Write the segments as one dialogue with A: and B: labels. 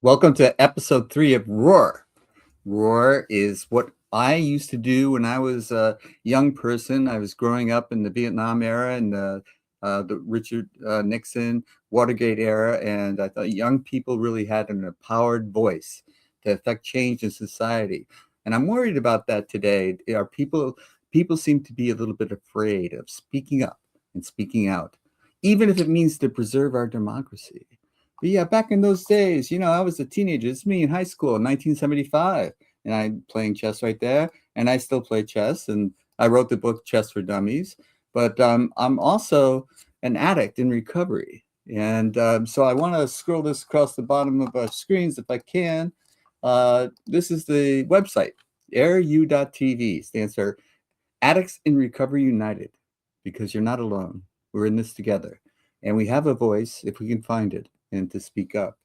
A: Welcome to episode 3 of Roar. Roar is what I used to do when I was a young person. I was growing up in the Vietnam era and the Richard Nixon Watergate era, and I thought young people really had an empowered voice to affect change in society. And I'm worried about that today. People seem to be a little bit afraid of speaking up and speaking out, even if it means to preserve our democracy. But yeah, back in those days, I was a teenager. It's me in high school in 1975, and I'm playing chess right there, and I still play chess, and I wrote the book Chess for Dummies. But I'm also an addict in recovery, and so I want to scroll this across the bottom of our screens if I can. This is the website, airu.tv, stands for Addicts in Recovery United, because you're not alone. We're in this together, and we have a voice if we can find it and to speak up.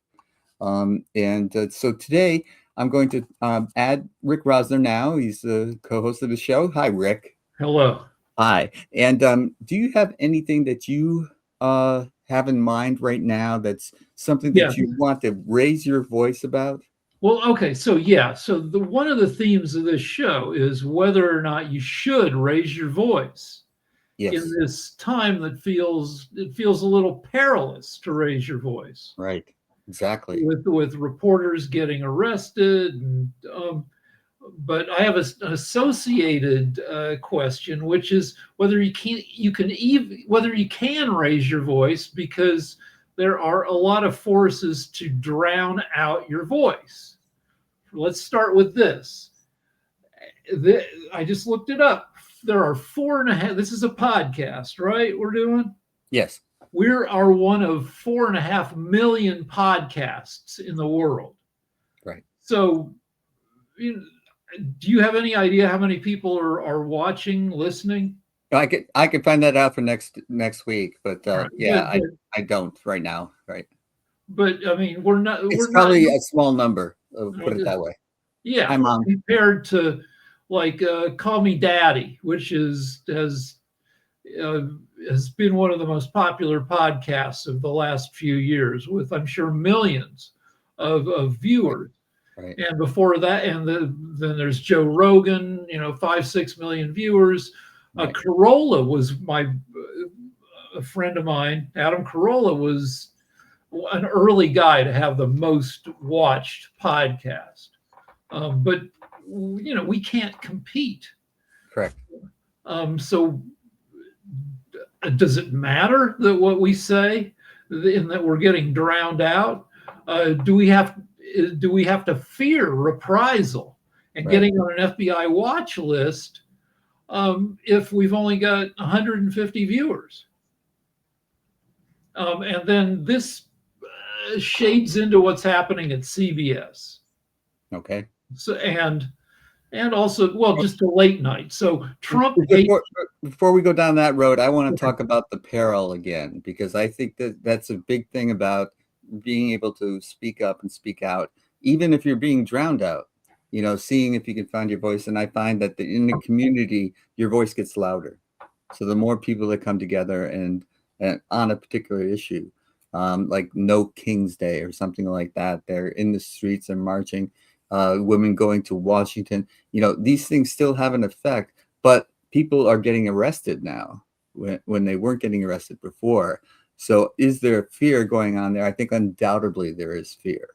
A: So today I'm going to add Rick Rosner now. He's the co-host of the show. Hi, Rick.
B: Hello.
A: Hi. And do you have anything that you have in mind right now that's something that you want to raise your voice about?
B: Well, okay. So one of the themes of this show is whether or not you should raise your voice in this time that feels a little perilous to raise your voice.
A: Right. Exactly.
B: With reporters getting arrested, and but I have an associated question, which is whether you can raise your voice, because there are a lot of forces to drown out your voice. Let's start with this. I just looked it up. There are 4.5. This is a podcast, right? We're doing?
A: Yes.
B: We are one of 4.5 million podcasts in the world.
A: Right.
B: So, do you have any idea how many people are watching, listening?
A: I could find that out for next week, but I don't right now. Right.
B: But I mean, we're not.
A: It's probably a small number. Put it that way.
B: Yeah.
A: Hi, Mom.
B: Compared to like Call Me Daddy, which has been one of the most popular podcasts of the last few years, with I'm sure millions of viewers.
A: Right.
B: And before that, then there's Joe Rogan, 5-6 million viewers.
A: Right.
B: Carolla was a friend of mine. Adam Carolla was an early guy to have the most watched podcast. But we can't compete.
A: Correct.
B: So does it matter that what we say, in that we're getting drowned out? Do we have to fear reprisal and getting on an FBI watch list if we've only got 150 viewers? And then this shades into what's happening at CBS.
A: Okay.
B: So and also, just a late night. So Trump.
A: Before we go down that road, I want to talk about the peril again, because I think that's a big thing about being able to speak up and speak out, even if you're being drowned out. Seeing if you can find your voice. And I find that in the community, your voice gets louder. So the more people that come together and on a particular issue, like No King's Day or something like that, they're in the streets and marching. Women going to Washington, these things still have an effect, but people are getting arrested now when they weren't getting arrested before. So is there fear going on there? I think undoubtedly there is fear.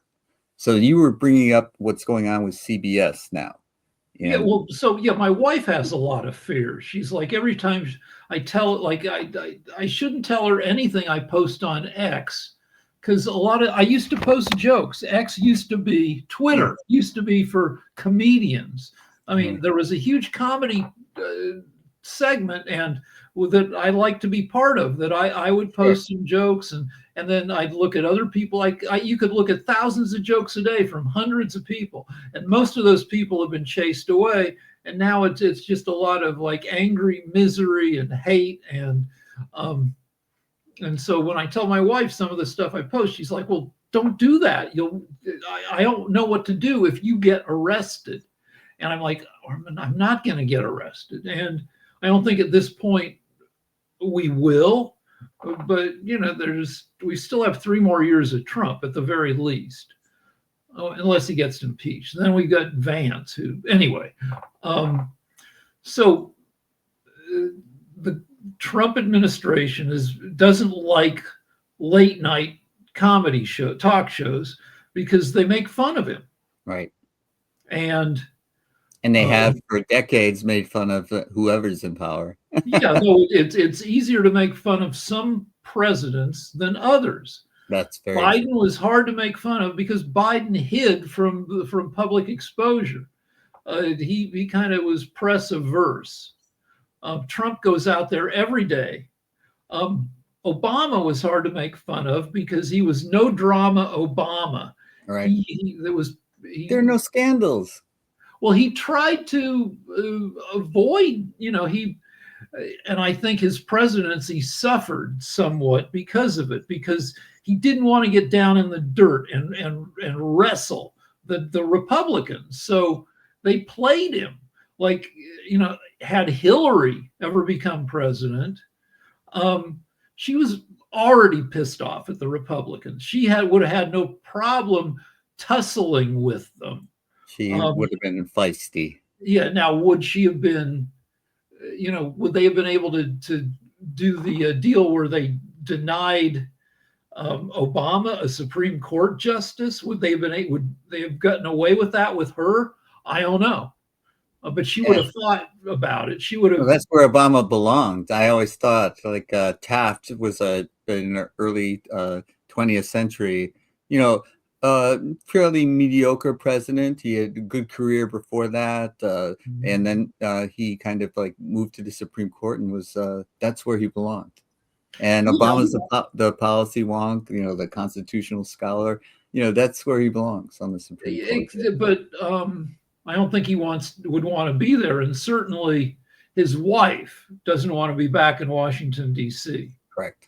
A: So you were bringing up what's going on with CBS now.
B: My wife has a lot of fear. She's like, every time I tell, like, I shouldn't tell her anything I post on X, because I used to post jokes. X used to be Twitter, used to be for comedians. I mean, there was a huge comedy segment that I like to be part of, that I would post some jokes, and then I'd look at other people. You could look at thousands of jokes a day from hundreds of people, and most of those people have been chased away. And now it's just a lot of like angry misery and hate, and so when I tell my wife some of the stuff I post, she's like, well, don't do that. I don't know what to do if you get arrested. And I'm like, I'm not going to get arrested. And I don't think at this point we will, but we still have 3 more years of Trump at the very least. Oh, unless he gets impeached. Then we got Vance, who anyway. So the Trump administration doesn't like late night talk shows because they make fun of him.
A: Right.
B: And
A: they have for decades made fun of whoever's in power.
B: Yeah, no, it's easier to make fun of some presidents than others.
A: That's very
B: Biden
A: true.
B: was hard to make fun of because Biden hid from public exposure. He kind of was press averse. Trump goes out there every day. Obama was hard to make fun of because he was no drama Obama.
A: Right.
B: There
A: are no scandals.
B: Well, he tried to avoid, and I think his presidency suffered somewhat because of it, because he didn't want to get down in the dirt and wrestle the Republicans. So they played him like, had Hillary ever become president, she was already pissed off at the Republicans. She would have had no problem tussling with them.
A: She would have been feisty.
B: Yeah. Now, would she have been, would they have been able to do the deal where they denied Obama a Supreme Court justice? Would they have gotten away with that with her? I don't know. But she would have thought about it. She would have.
A: Well, that's where Obama belonged. I always thought like Taft was in the early 20th century, fairly mediocre president. He had a good career before that. And then he kind of like moved to the Supreme Court and that's where he belonged. And Obama's the policy wonk, the constitutional scholar, that's where he belongs on the Supreme Court.
B: But I don't think he would want to be there. And certainly his wife doesn't want to be back in Washington, D.C.
A: Correct.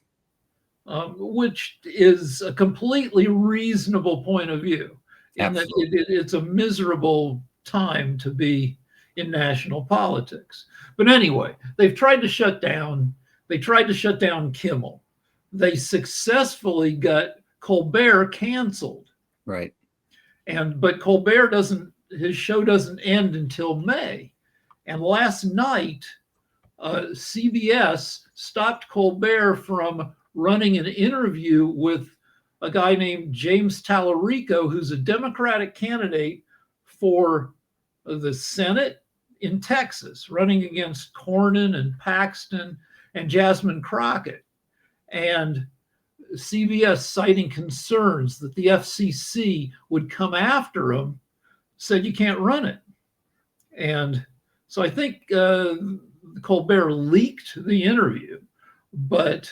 B: Which is a completely reasonable point of view. In that it's a miserable time to be in national politics. But anyway, they tried to shut down Kimmel. They successfully got Colbert canceled.
A: Right.
B: But Colbert his show doesn't end until May. And last night, CBS stopped Colbert from running an interview with a guy named James Tallarico, who's a Democratic candidate for the Senate in Texas, running against Cornyn and Paxton and Jasmine Crockett. And CBS, citing concerns that the FCC would come after him, said you can't run it. And so I think Colbert leaked the interview, but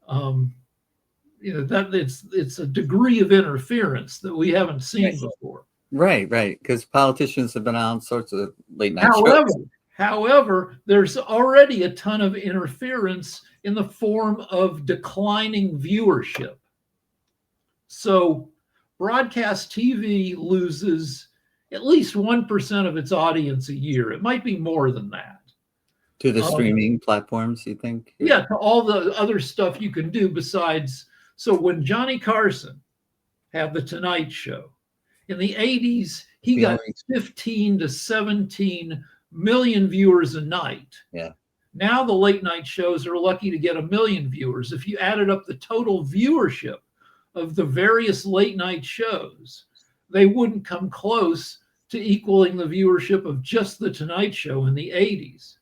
B: that it's a degree of interference that we haven't seen before.
A: Right. Because politicians have been on sorts of late night shows.
B: However, there's already a ton of interference in the form of declining viewership. So broadcast TV loses at least 1% of its audience a year. It might be more than that.
A: To the streaming platforms, you think?
B: Yeah, to all the other stuff you can do besides. So when Johnny Carson had the Tonight Show, in the 80s, he got 15 to 17 million viewers a night.
A: Yeah.
B: Now the late night shows are lucky to get 1 million viewers. If you added up the total viewership of the various late night shows, they wouldn't come close to equaling the viewership of just the Tonight Show in the 80s.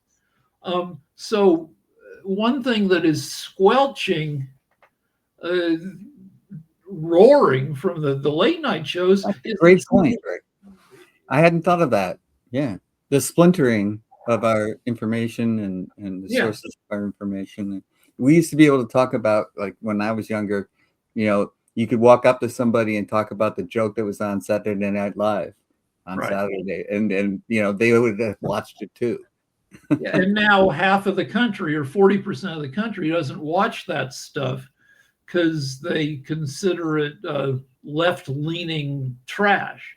B: So one thing that is squelching roaring from the late night shows is
A: great point. I hadn't thought of that. Yeah. The splintering of our information and the sources of our information. We used to be able to talk about, like when I was younger, you could walk up to somebody and talk about the joke that was on Saturday Night Live on Saturday. And they would have watched it too.
B: And now half of the country or 40% of the country doesn't watch that stuff because they consider it left-leaning trash.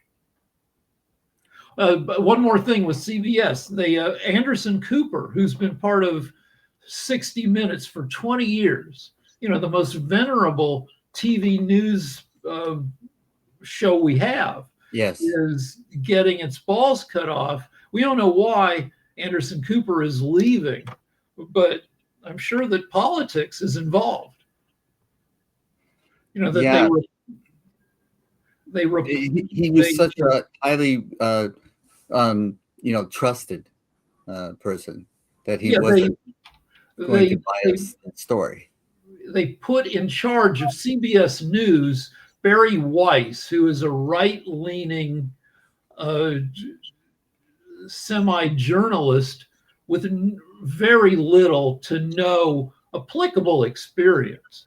B: But one more thing with CBS, Anderson Cooper, who's been part of 60 Minutes for 20 years, the most venerable TV news show we have
A: Yes.
B: is getting its balls cut off. We don't know why Anderson Cooper is leaving, but I'm sure that politics is involved. You know that
A: Yeah. He was such a highly, trusted person that he
B: yeah
A: wasn't going to
B: they
A: bias the story.
B: they put in charge of CBS News Barry Weiss, who is a right-leaning uh, semi-journalist with very little to no applicable experience,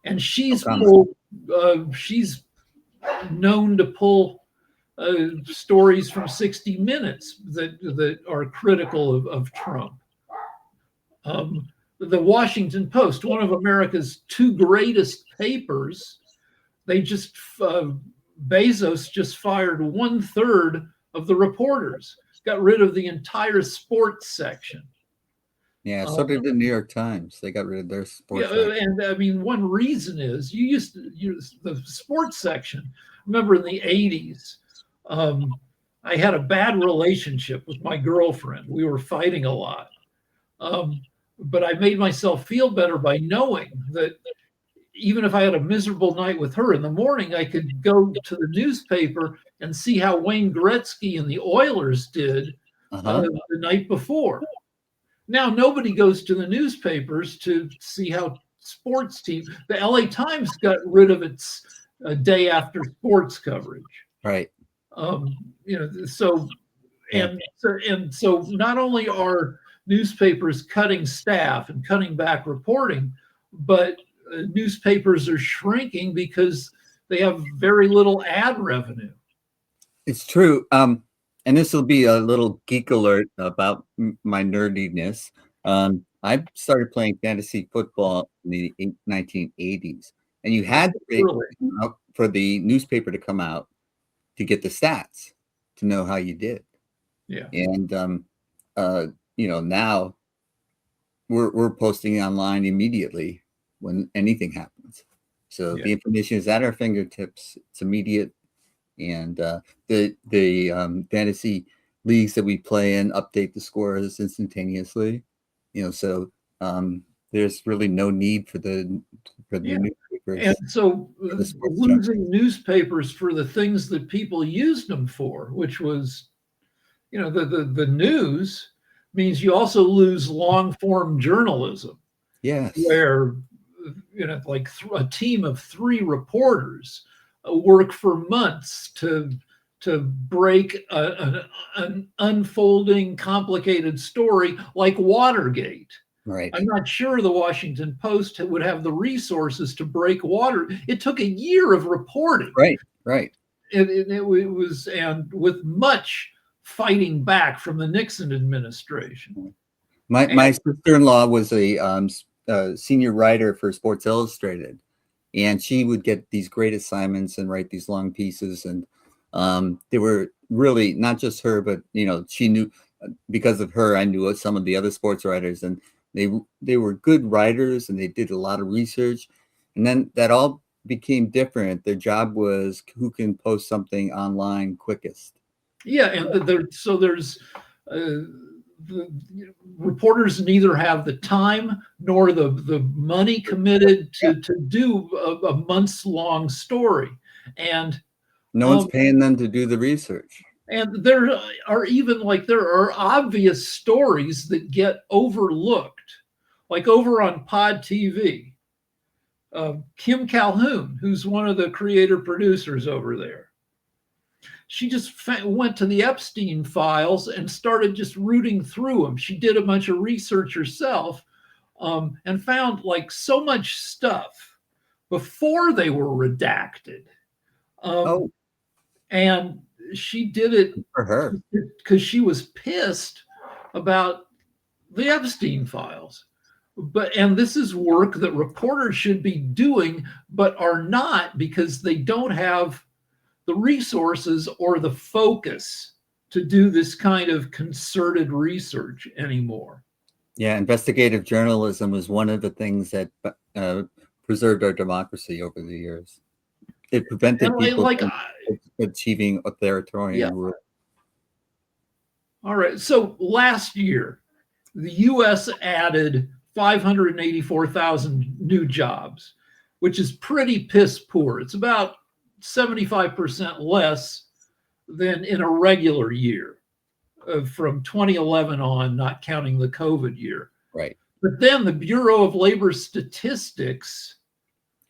B: and
A: No comment.
B: she's known to pull stories from 60 Minutes that are critical of Trump. Um, the Washington Post, one of America's two greatest papers, they just Bezos just fired 1/3 of the reporters, got rid of the entire sports section.
A: Yeah, so
B: Um,
A: did the New York Times. They got rid of their
B: yeah,
A: sports section.
B: and I mean, one reason is you used to use the sports section. Remember in the 80s, I had a bad relationship with my girlfriend. We were fighting a lot. But I made myself feel better by knowing that even if I had a miserable night with her in the morning, I could go to the newspaper and see how Wayne Gretzky and the Oilers did
A: Uh-huh.
B: the night before. Now nobody goes to the newspapers to see how sports team. The LA Times got rid of its day after sports coverage.
A: Right.
B: Um, so
A: Yeah.
B: so not only are newspapers cutting staff and cutting back reporting, but newspapers are shrinking because they have very little ad revenue.
A: It's true. And this will be a little geek alert about my nerdiness. I started playing fantasy football in the 1980s, and you had to wait for the newspaper to come out to get the stats to know how you did.
B: Yeah.
A: And now we're posting online immediately when anything happens. So the information is at our fingertips. It's immediate. And the fantasy leagues that we play in update the scores instantaneously. So there's really no need for the newspapers.
B: And so losing newspapers for the things that people used them for, which was, the news, means you also lose long form journalism.
A: Yes.
B: Where, like a team of 3 reporters work for months to break an unfolding, complicated story like Watergate.
A: Right.
B: I'm not sure the Washington Post would have the resources to break water. It took a year of reporting.
A: Right.
B: It was, and with much fighting back from the Nixon administration.
A: My sister-in-law was a senior writer for Sports Illustrated, and she would get these great assignments and write these long pieces. And they were really not just her, but she knew, because of her, I knew some of the other sports writers, and they were good writers, and they did a lot of research. And then that all became different. Their job was who can post something online quickest.
B: Yeah, and there's the reporters neither have the time nor the money committed to do a months long story, and
A: no one's paying them to do the research.
B: And there are obvious stories that get overlooked, like over on Pod TV. Kim Calhoun, who's one of the creator producers over there, she just went to the Epstein files and started just rooting through them. She did a bunch of research herself and found so much stuff before they were redacted. And she did it
A: for her
B: because she was pissed about the Epstein files. And this is work that reporters should be doing, but are not, because they don't have the resources or the focus to do this kind of concerted research anymore.
A: Yeah, investigative journalism was one of the things that preserved our democracy over the years. It prevented
B: And
A: people from achieving
B: yeah.
A: authoritarian rule.
B: All right. So last year, the U.S. added 584,000 new jobs, which is pretty piss poor. It's about 75% less than in a regular year from 2011 on, not counting the COVID year.
A: Right.
B: But then the Bureau of Labor Statistics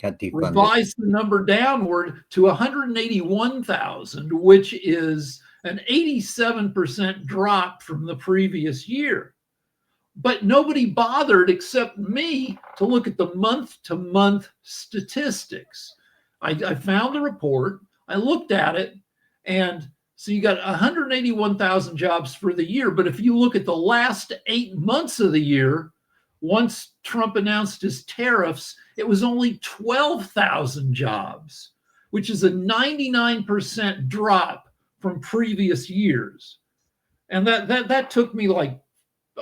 A: Got defunded.
B: revised the number downward to 181,000, which is an 87% drop from the previous year. But nobody bothered except me to look at the month-to-month statistics. I found the report, I looked at it, and so you got 181,000 jobs for the year. But if you look at the last 8 months of the year, once Trump announced his tariffs, it was only 12,000 jobs, which is a 99% drop from previous years. And that took me like,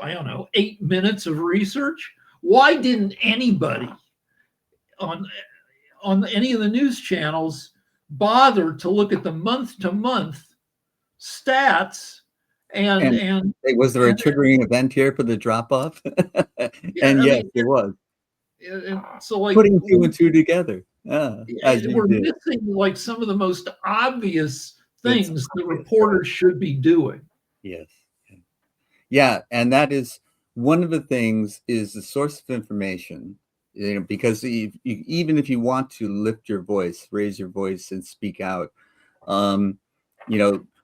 B: I don't know, 8 minutes of research. Why didn't anybody on any of the news channels bother to look at the month-to-month stats and
A: was there a triggering event here for the drop off? And yes, it was.
B: So like
A: putting two and two together.
B: We're missing like some of the most obvious things the reporters should be doing.
A: Yes. Yeah, and that is one of the things is the source of information. Because even if you want to lift your voice, raise your voice, and speak out,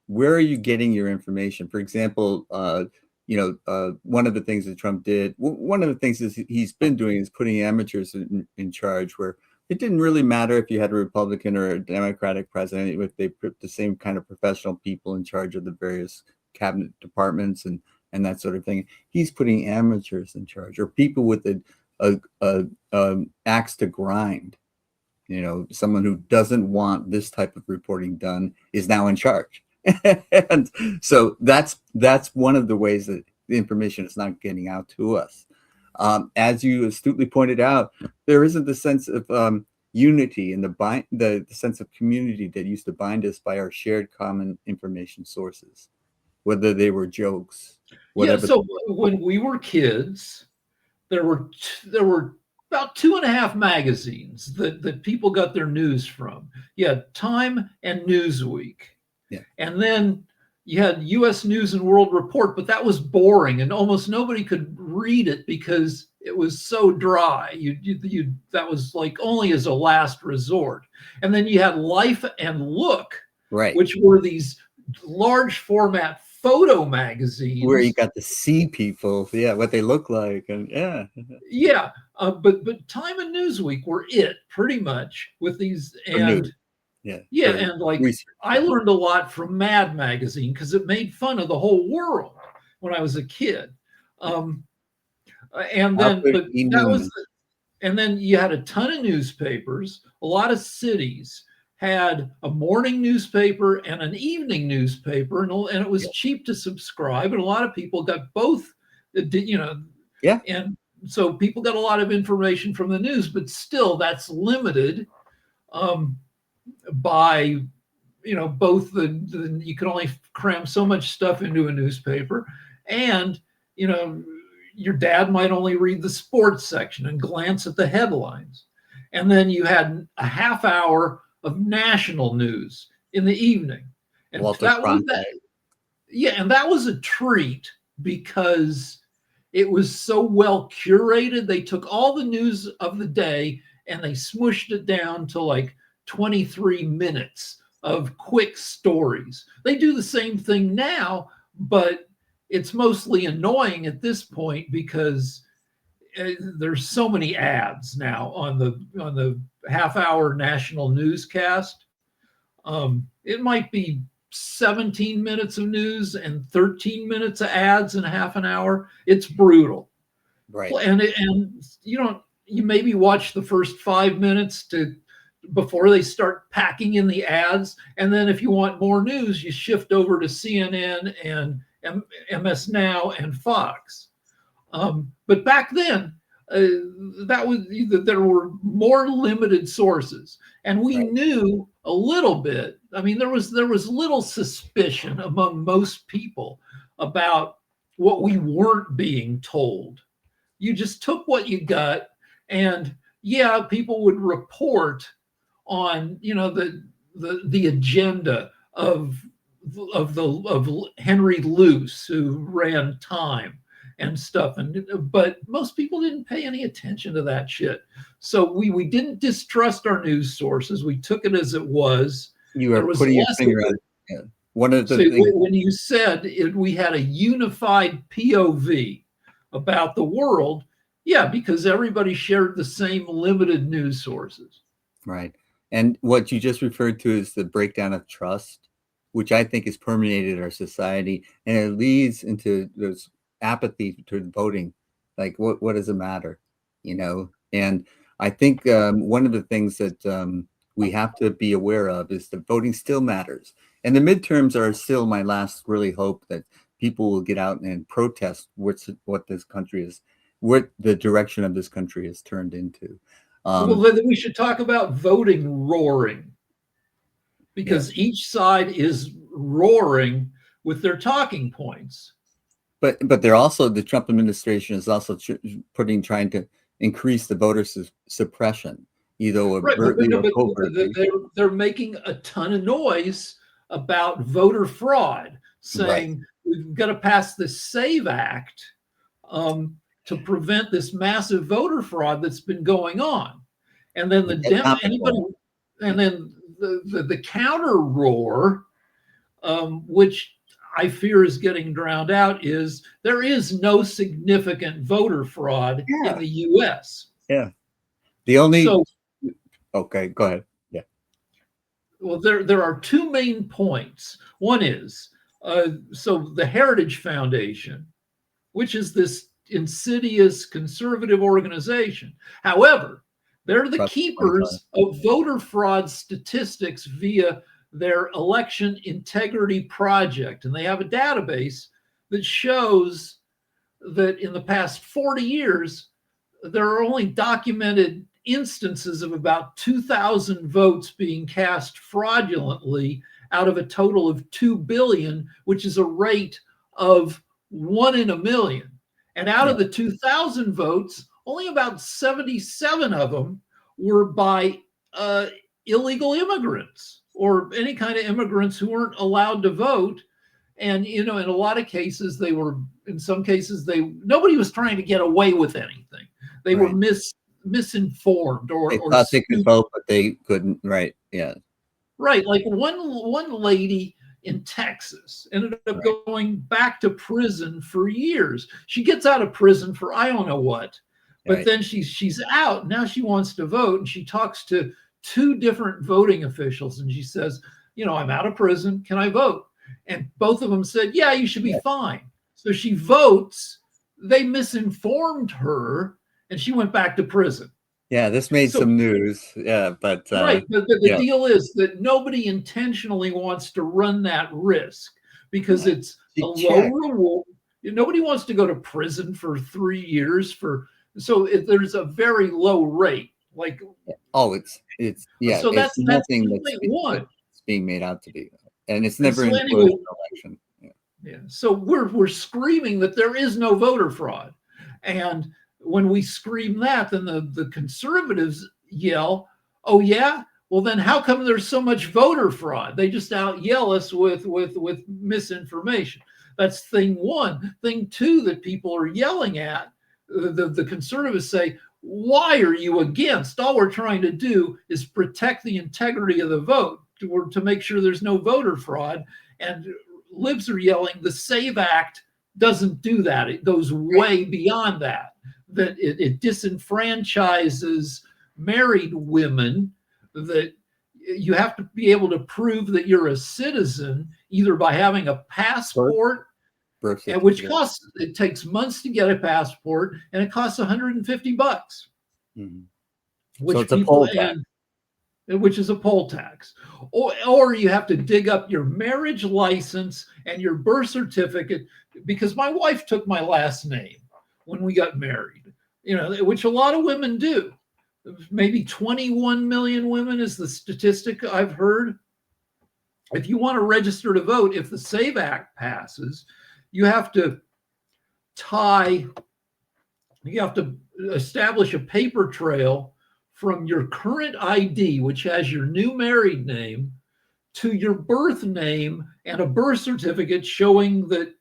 A: where are you getting your information? For example, one of the things that Trump did, one of the things is he's been doing is putting amateurs in charge, where it didn't really matter if you had a Republican or a Democratic president, if they put the same kind of professional people in charge of the various cabinet departments and that sort of thing. He's putting amateurs in charge, or people with a axe to grind. Someone who doesn't want this type of reporting done is now in charge. And so that's one of the ways that the information is not getting out to us. As you astutely pointed out, there isn't the sense of unity and the sense of community that used to bind us by our shared common information sources, whether they were jokes, whatever.
B: Yeah, so when we were kids, there were about 2.5 magazines that people got their news from. You had Time and Newsweek.
A: Yeah.
B: And then you had U.S. News and World Report, but that was boring and almost nobody could read it because it was so dry. That was like only as a last resort. And then you had Life and Look,
A: right,
B: which were these large format photo magazines
A: where you got to see people, what they look like, and
B: but Time and Newsweek were it pretty much with these and and like research. I learned a lot from Mad Magazine because it made fun of the whole world when I was a kid. And then and then you had a ton of newspapers. A lot of cities had a morning newspaper and an evening newspaper, and it was cheap to subscribe, and a lot of people got both. And so people got a lot of information from the news, but still that's limited by both you can only cram so much stuff into a newspaper, and your dad might only read the sports section and glance at the headlines, and then you had a half hour of national news in the evening, and that was a treat because it was so well curated. They took all the news of the day and they smushed it down to like 23 minutes of quick stories. They do the same thing now, but it's mostly annoying at this point because there's so many ads now on the half-hour national newscast. It might be 17 minutes of news and 13 minutes of ads in half an hour. It's brutal.
A: Right.
B: And you maybe watch the first 5 minutes before they start packing in the ads. And then if you want more news, you shift over to CNN and MS Now and Fox. But back then, that was there were more limited sources, and we
A: Right.
B: knew a little bit. I mean, there was little suspicion among most people about what we weren't being told. You just took what you got, and yeah, people would report on the agenda of Henry Luce, who ran Time and stuff, but most people didn't pay any attention to that shit. So we didn't distrust our news sources. We took it as it was.
A: You are
B: There was
A: putting your
B: less of
A: finger on
B: it.
A: one of the
B: So
A: things.
B: when you said we had a unified POV about the world, yeah, because everybody shared the same limited news sources.
A: Right. And what you just referred to is the breakdown of trust, which I think has permeated our society, and it leads into this apathy to voting. Like, what does it matter? And I think one of the things that we have to be aware of is that voting still matters. And the midterms are still my last really hope that people will get out and protest what this country is, what the direction of this country has turned into.
B: Well, then we should talk about voting roaring, because
A: Yes.
B: each side is roaring with their talking points.
A: But they're also, the Trump administration is also trying to increase the voter suppression, either
B: Right, but,
A: overtly or covertly.
B: they're making a ton of noise about voter fraud,
A: Right.
B: saying we've got to pass the SAVE Act to prevent this massive voter fraud that's been going on. And then the counter roar, which I fear is getting drowned out, is there is no significant voter fraud in
A: Yeah.
B: the U.S.
A: Yeah. The only.
B: So,
A: Okay, go ahead. Yeah.
B: well, there are two main points. One is so the Heritage Foundation, which is this insidious conservative organization. However, they're the
A: Trust 25.
B: keepers of voter fraud statistics via their Election Integrity Project. And they have a database that shows that in the past 40 years, there are only documented instances of about 2,000 votes being cast fraudulently out of a total of 2 billion, which is a rate of 1 in a million. And out of the 2,000 votes, only about 77 of them were by illegal immigrants or any kind of immigrants who weren't allowed to vote. And in a lot of cases, in some cases, nobody was trying to get away with anything. They were misinformed
A: They
B: or
A: thought they
B: stupid.
A: could vote, but they couldn't. Right. Yeah.
B: Right. Like one lady in Texas ended up going back to prison for years. She gets out of prison for I don't know what, but then she's out. Now she wants to vote, and she talks to two different voting officials, and she says, I'm out of prison. Can I vote? And both of them said, yeah, you should be fine. So she votes. They misinformed her, and she went back to prison.
A: Yeah, this made some news. Yeah, but
B: right. But the deal is that nobody intentionally wants to run that risk because it's a low reward. Nobody wants to go to prison for 3 years there's a very low rate. Like
A: it's
B: so
A: it's nothing
B: that's
A: being made out to be, and it's never included in the election.
B: Yeah. So we're screaming that there is no voter fraud, and when we scream that, then the conservatives yell, "Oh yeah, well then how come there's so much voter fraud?" They just out yell us with misinformation. That's thing one. Thing two that people are yelling at, the conservatives say, "Why are you against? All we're trying to do is protect the integrity of the vote to make sure there's no voter fraud." And libs are yelling, "The SAVE Act doesn't do that. It goes way beyond that. That it disenfranchises married women, that you have to be able to prove that you're a citizen either by having a passport, which it takes months to get a passport, and it costs $150,
A: Mm-hmm.
B: which
A: so it's a poll tax.
B: Which is a poll tax, or you have to dig up your marriage license and your birth certificate, because my wife took my last name when we got married. which a lot of women do. Maybe 21 million women is the statistic I've heard. If you want to register to vote, if the SAVE Act passes, you have to tie, you have to establish a paper trail from your current ID, which has your new married name, to your birth name and a birth certificate showing that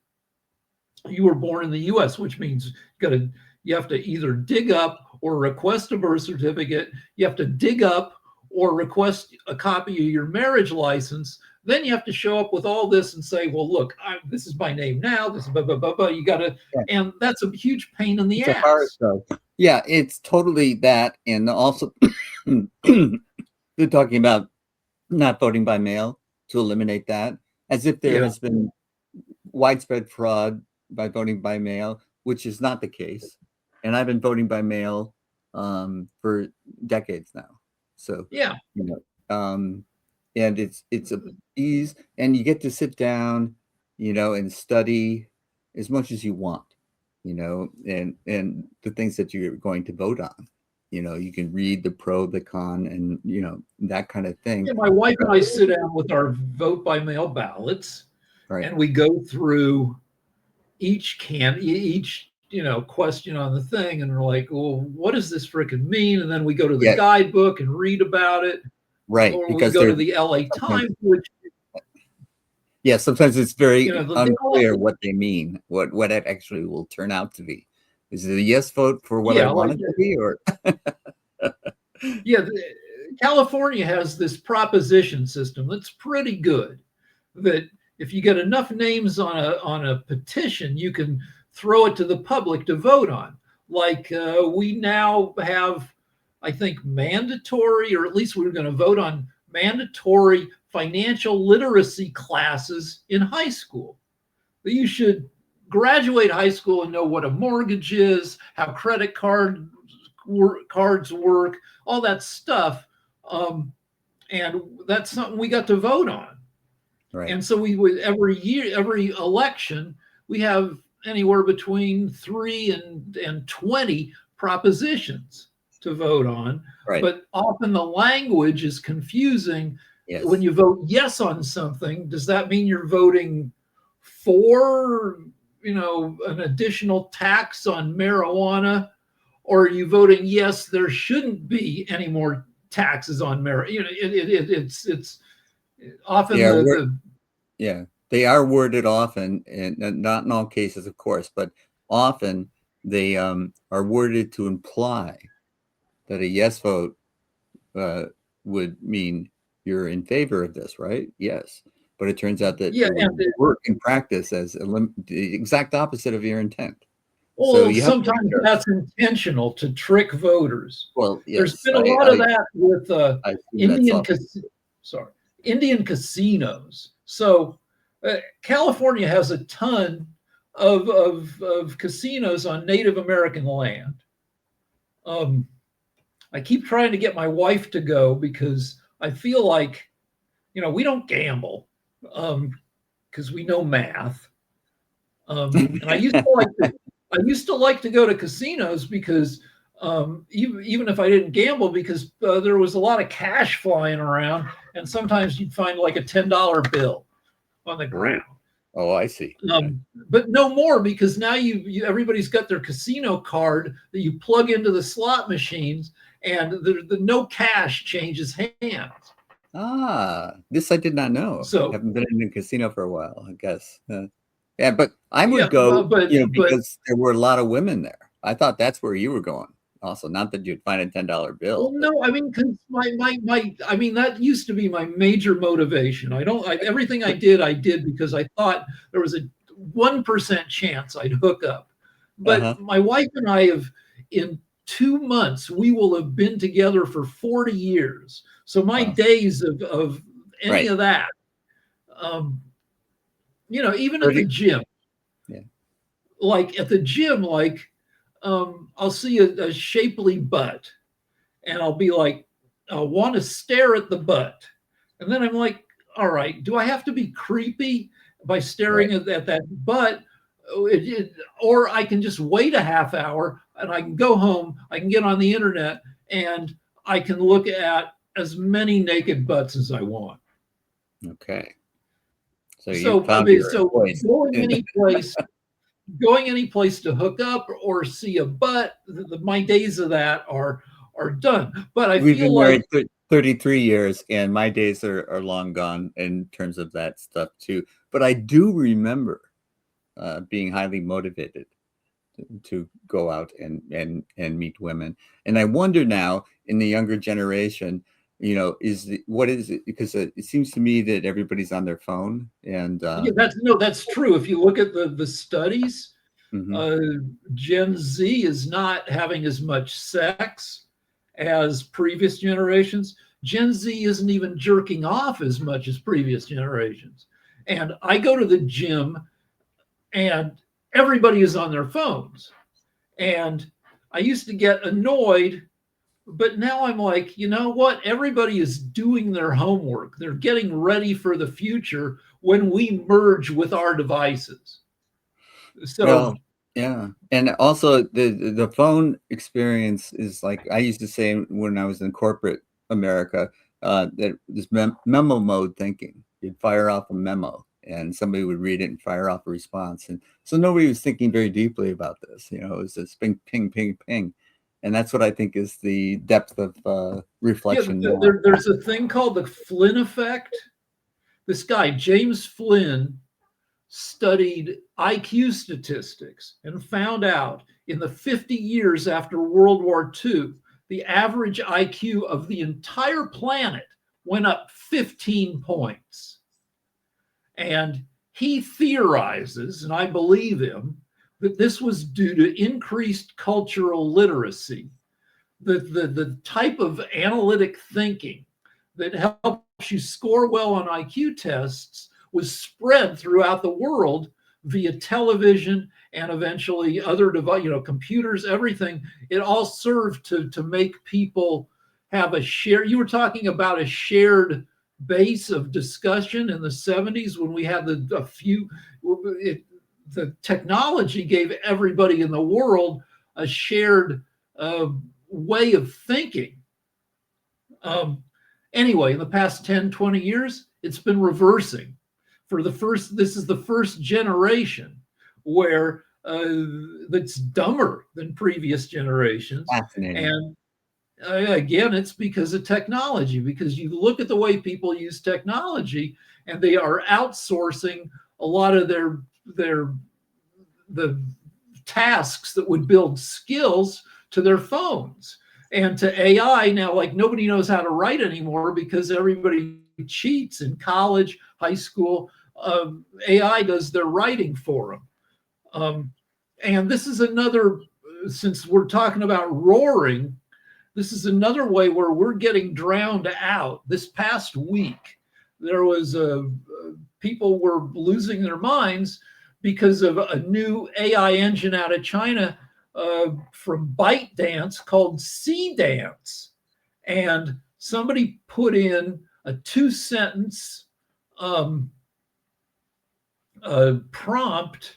B: you were born in the US, which means you have to either dig up or request a birth certificate. You have to dig up or request a copy of your marriage license. Then you have to show up with all this and say, well, look, this is my name now. This is blah, blah, blah, blah. You got to, and that's a huge pain in the ass.
A: Yeah, it's totally that. And also, they're talking about not voting by mail to eliminate that, as if there has been widespread fraud by voting by mail, which is not the case. And I've been voting by mail for decades now. So, and it's a ease, and you get to sit down, and study as much as you want, and the things that you're going to vote on. You can read the pro, the con, and that kind of thing.
B: Yeah, my wife and I sit down with our vote by mail ballots, and we go through each question on the thing, and we're like, well, what does this frickin' mean? And then we go to the guidebook and read about it.
A: Right.
B: Or because we go to the LA Times, which
A: sometimes it's very unclear what they mean, what it actually will turn out to be. Is it a yes vote for what I want it to be, or
B: California has this proposition system that's pretty good. That if you get enough names on a petition, you can throw it to the public to vote on. Like we now have, I think, mandatory, or at least we're going to vote on mandatory financial literacy classes in high school. That you should graduate high school and know what a mortgage is, how credit cards work, all that stuff. And that's something we got to vote on.
A: Right.
B: And so we would every election, we have anywhere between 3 and 20 propositions to vote on.
A: Right.
B: But often the language is confusing.
A: Yes.
B: When you vote yes on something, does that mean you're voting for, an additional tax on marijuana? Or are you voting yes, there shouldn't be any more taxes on marijuana? It's often
A: they are worded often, and not in all cases, of course, but often they are worded to imply that a yes vote would mean you're in favor of this, right? Yes. But it turns out that it would work in practice as the exact opposite of your intent.
B: Well, so sometimes that's intentional to trick voters.
A: Well, yes,
B: there's been a lot of that with Indian casinos. So California has a ton of casinos on Native American land. I keep trying to get my wife to go because I feel like, we don't gamble because we know math. And I used to like to go to casinos because even if I didn't gamble, because there was a lot of cash flying around, and sometimes you'd find like a $10 bill on the ground.
A: Oh, I see.
B: But no more, because now everybody's got their casino card that you plug into the slot machines, and the no cash changes hands.
A: This I did not know.
B: So
A: I haven't been in a casino for a while, I guess. But I would go, because there were a lot of women there. I thought that's where you were going. Also, not that you'd find a $10 bill.
B: Well, no, I mean, because that used to be my major motivation. Everything I did because I thought there was a 1% chance I'd hook up. But my wife and I in 2 months, we will have been together for 40 years. So my days of any of that, even at the gym, like at the gym, I'll see a shapely butt, and I'll be like, I want to stare at the butt. And then I'm like, all right, do I have to be creepy by staring at that butt? Or I can just wait a half hour, and I can go home, I can get on the internet, and I can look at as many naked butts as I want.
A: Okay. So you
B: So I
A: found
B: mean,
A: your
B: so
A: voice.
B: going any place to hook up or see a butt, my days of that are done. But I
A: We've
B: feel
A: been
B: like,
A: married 33 years, and my days are long gone in terms of that stuff too. But I do remember being highly motivated to go out and meet women. And I wonder now in the younger generation, what is it? Because it seems to me that everybody's on their phone, and
B: yeah, that's true. If you look at the studies,
A: mhm.
B: uh, Gen Z is not having as much sex as previous generations. Gen Z isn't even jerking off as much as previous generations. And I go to the gym and everybody is on their phones. And I used to get annoyed, but now I'm like, you know what? Everybody is doing their homework. They're getting ready for the future when we merge with our devices. So
A: Well, yeah, and also the phone experience is like I used to say when I was in corporate America, that this memo mode thinking. You'd fire off a memo, and somebody would read it and fire off a response, and so nobody was thinking very deeply about this. It was just ping, ping, ping, ping, and that's what I think is the depth of
B: yeah,
A: reflection now.
B: there's a thing called the Flynn effect. This guy, James Flynn, studied IQ statistics and found out in the 50 years after World War II, the average IQ of the entire planet went up 15 points. And he theorizes, and I believe him, that this was due to increased cultural literacy, the type of analytic thinking that helps you score well on IQ tests was spread throughout the world via television and eventually other devices, computers, everything. It all served to make people have a share. You were talking about a shared base of discussion in the 70s when we had the technology gave everybody in the world a shared way of thinking. Um, anyway, in the past 10, 20 years, it's been reversing. This is the first generation where that's dumber than previous generations.
A: Fascinating.
B: And again, it's because of technology, because you look at the way people use technology and they are outsourcing a lot of the tasks that would build skills to their phones and to AI. Now, like nobody knows how to write anymore because everybody cheats in college, high school. AI does their writing for them. And this is another, since we're talking about roaring, this is another way where we're getting drowned out. This past week, there was people were losing their minds because of a new AI engine out of China from ByteDance called C Dance. And somebody put in a 2-sentence prompt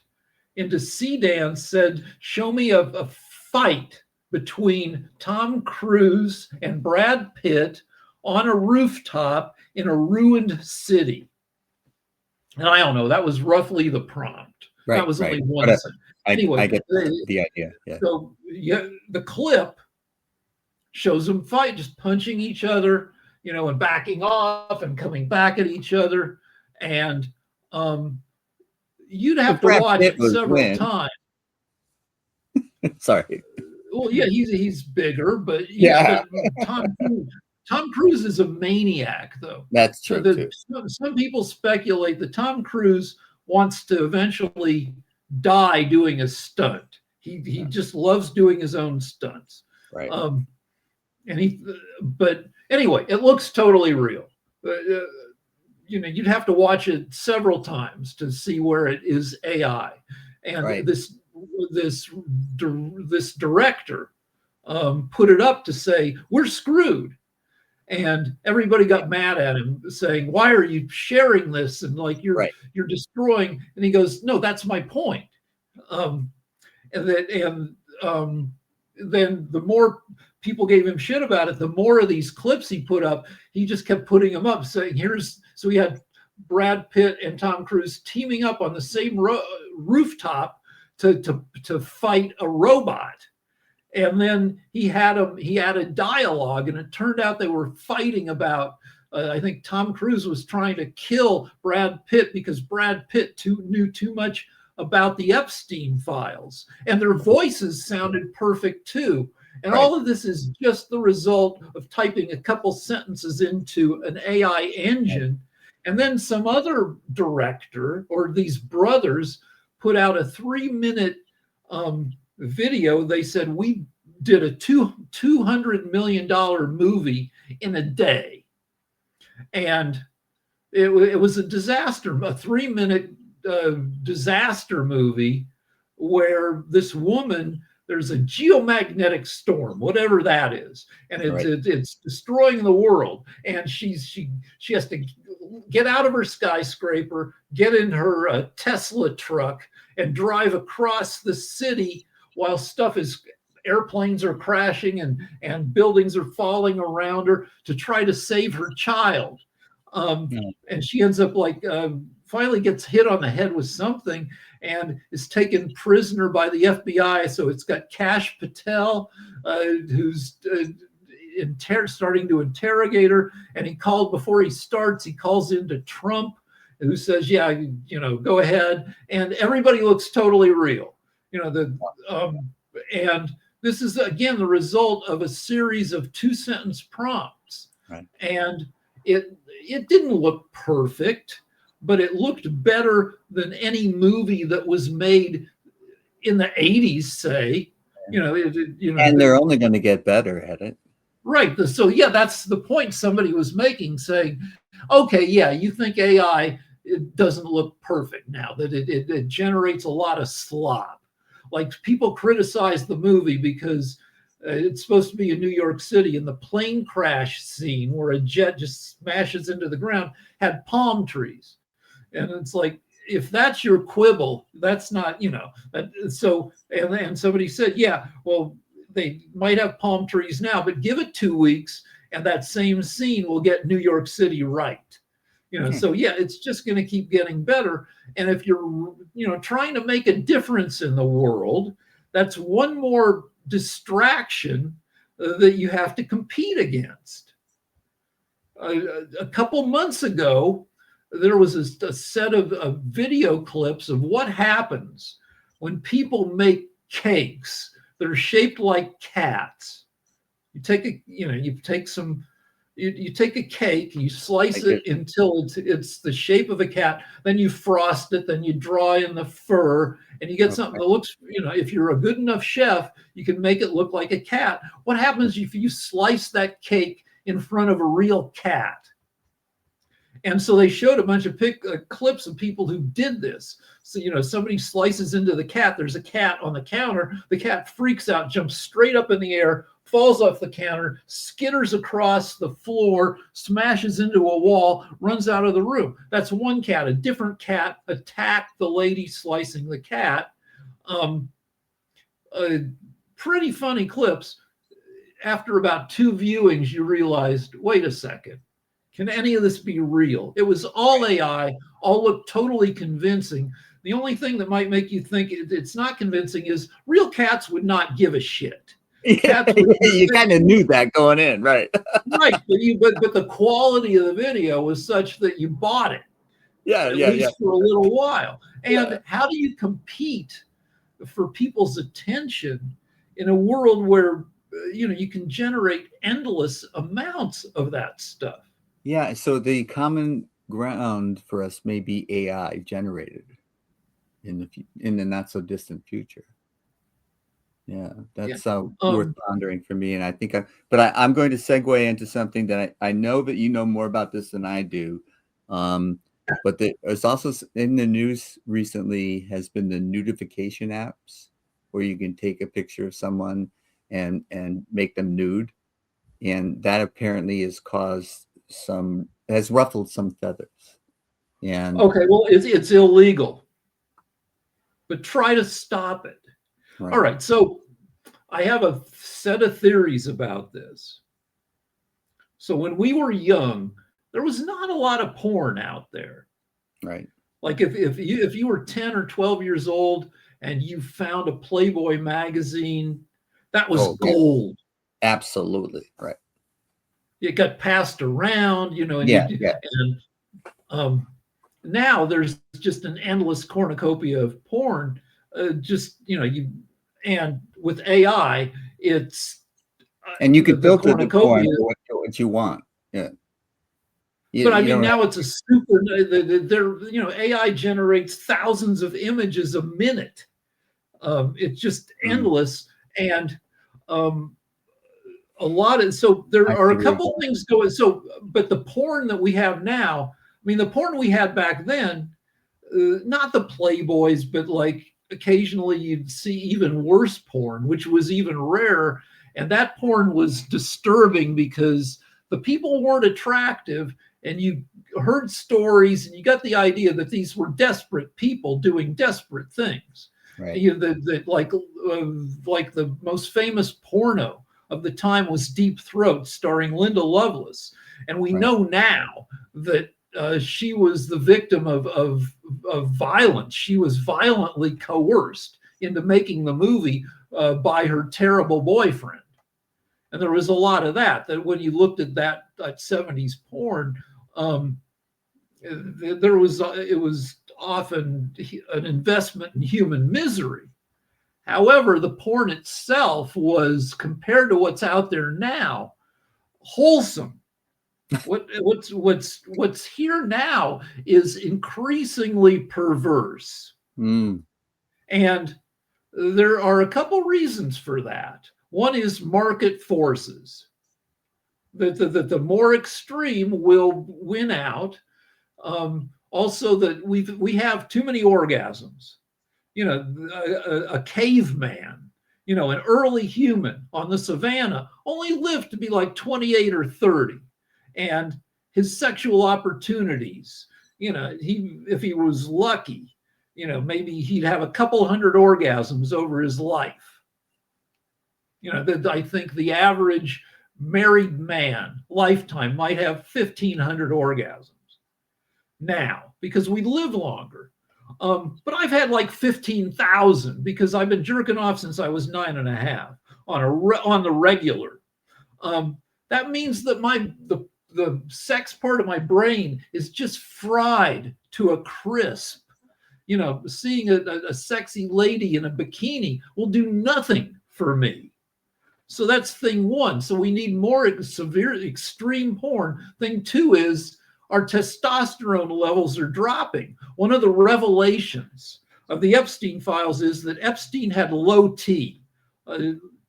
B: into C Dance, said, show me a fight between Tom Cruise and Brad Pitt on a rooftop in a ruined city. And I don't know, that was roughly the prompt. That
A: Right,
B: was
A: right.
B: only one
A: But
B: sentence.
A: I
B: Anyway,
A: get the idea. Yeah.
B: so yeah, the clip shows them fight, just punching each other, and backing off and coming back at each other. And you'd
A: But
B: have to
A: Brad
B: watch
A: Pitt
B: it
A: was
B: several
A: win.
B: times.
A: Sorry.
B: Well, yeah, he's bigger, but
A: Yeah,
B: Tom Cruise is a maniac, though.
A: that's true too.
B: Some people speculate that Tom Cruise wants to eventually die doing a stunt. He
A: Yeah,
B: just loves doing his own stunts.
A: right.
B: Um, but anyway, it looks totally real. You'd have to watch it several times to see where it is AI. And
A: Right.
B: this director put it up to say we're screwed, and everybody got mad at him, saying, "Why are you sharing this?" And like
A: Right.
B: you're destroying. And he goes, "No, that's my point." Um, and that and then the more people gave him shit about it, the more of these clips he put up. He just kept putting them up, saying, so he had Brad Pitt and Tom Cruise teaming up on the same rooftop to fight a robot. And then he added dialogue, and it turned out they were fighting about, I think Tom Cruise was trying to kill Brad Pitt because Brad Pitt knew too much about the Epstein files, and their voices sounded perfect too. And all of this is just the result of typing a couple sentences into an AI engine. And then some other director or these brothers put out a 3-minute video. They said, we did a $200 million movie in a day. And it was a disaster, a 3-minute disaster movie where this woman, there's a geomagnetic storm, whatever that is, and it's destroying the world. And she has to get out of her skyscraper, get in her Tesla truck, and drive across the city while airplanes are crashing and buildings are falling around her to try to save her child. And she ends up finally gets hit on the head with something and is taken prisoner by the FBI. So it's got Kash Patel, who's starting to interrogate her. And before he starts, he calls into Trump, who says, yeah, go ahead. And everybody looks totally real. And this is, again, the result of a series of 2-sentence prompts.
A: Right.
B: And it didn't look perfect, but it looked better than any movie that was made in the 80s, say. And
A: they're only going to get better at it.
B: Right. So, yeah, that's the point somebody was making, saying, okay, yeah, you think AI, it doesn't look perfect now, that it generates a lot of slop. Like, people criticize the movie because it's supposed to be in New York City, and the plane crash scene where a jet just smashes into the ground had palm trees. And it's like, if that's your quibble, that's not, so, and somebody said, yeah, well, they might have palm trees now, but give it 2 weeks and that same scene will get New York City right. So yeah, it's just going to keep getting better. And if you're, trying to make a difference in the world, that's one more distraction that you have to compete against. A couple months ago, there was a set of video clips of what happens when people make cakes that are shaped like cats. You take a cake, you slice it until it's the shape of a cat, then you frost it, then you draw in the fur, and you get something that looks, if you're a good enough chef, you can make it look like a cat. What happens if you slice that cake in front of a real cat? And so they showed a bunch of clips of people who did this. So, somebody slices into the cat, there's a cat on the counter, the cat freaks out, jumps straight up in the air, falls off the counter, skitters across the floor, smashes into a wall, runs out of the room. That's one cat. A different cat attacked the lady slicing the cat. Pretty funny clips. After about 2 viewings, you realized, wait a second, can any of this be real? It was all AI, all looked totally convincing. The only thing that might make you think it's not convincing is real cats would not give a shit.
A: You kind of knew that going in, right?
B: Right, but the quality of the video was such that you bought it. At least for a little while. And how do you compete for people's attention in a world where you can generate endless amounts of that stuff?
A: Yeah, so the common ground for us may be AI generated in the not so distant future. Yeah, that's worth pondering for me. And I think I'm going to segue into something that I know that you know more about this than I do. But there's also in the news recently has been the nudification apps where you can take a picture of someone and make them nude. And that apparently has ruffled some feathers. And
B: okay, well, it's illegal, but try to stop it. Right. All right, so I have a set of theories about this. So when we were young, there was not a lot of porn out there.
A: Right.
B: Like if you were 10 or 12 years old and you found a Playboy magazine, that was
A: Oh, yeah.
B: gold.
A: Absolutely. Right.
B: It got passed around, and
A: Yeah. Yeah.
B: um, now there's just an endless cornucopia of porn. And with AI, it's
A: And you could
B: the
A: filter the porn
B: cornucopia.
A: to what you want. Yeah.
B: But I
A: You
B: mean,
A: don't have,
B: now it's a super. AI generates thousands of images a minute. It's just
A: mm,
B: endless, and um, a lot of so there
A: I
B: are
A: see
B: a
A: where you're
B: couple
A: going.
B: things going. So, but the porn that we have now, I mean, the porn we had back then, not the Playboys, but like occasionally you'd see even worse porn, which was even rare. And that porn was disturbing because the people weren't attractive, and you heard stories and you got the idea that these were desperate people doing desperate things.
A: Right.
B: Like the most famous porno of the time was Deep Throat, starring Linda Lovelace. And we
A: Right.
B: know now that she was the victim of violence. She was violently coerced into making the movie by her terrible boyfriend. And there was a lot of that when you looked at that 70s porn, it was often an investment in human misery. However, the porn itself was, compared to what's out there now, wholesome. What's here now is increasingly perverse,
A: Mm,
B: and there are a couple reasons for that. One is market forces. The more extreme will win out. Also, that we have too many orgasms. A caveman, an early human on the savannah only lived to be like 28 or 30. And his sexual opportunities, if he was lucky, maybe he'd have a couple hundred orgasms over his life. I think the average married man lifetime might have 1,500 orgasms now because we live longer. But I've had like 15,000 because I've been jerking off since I was 9.5 on the regular. That means that the sex part of my brain is just fried to a crisp. Seeing a sexy lady in a bikini will do nothing for me. So that's thing one. So we need more severe, extreme porn. Thing two is our testosterone levels are dropping. One of the revelations of the Epstein files is that Epstein had low T,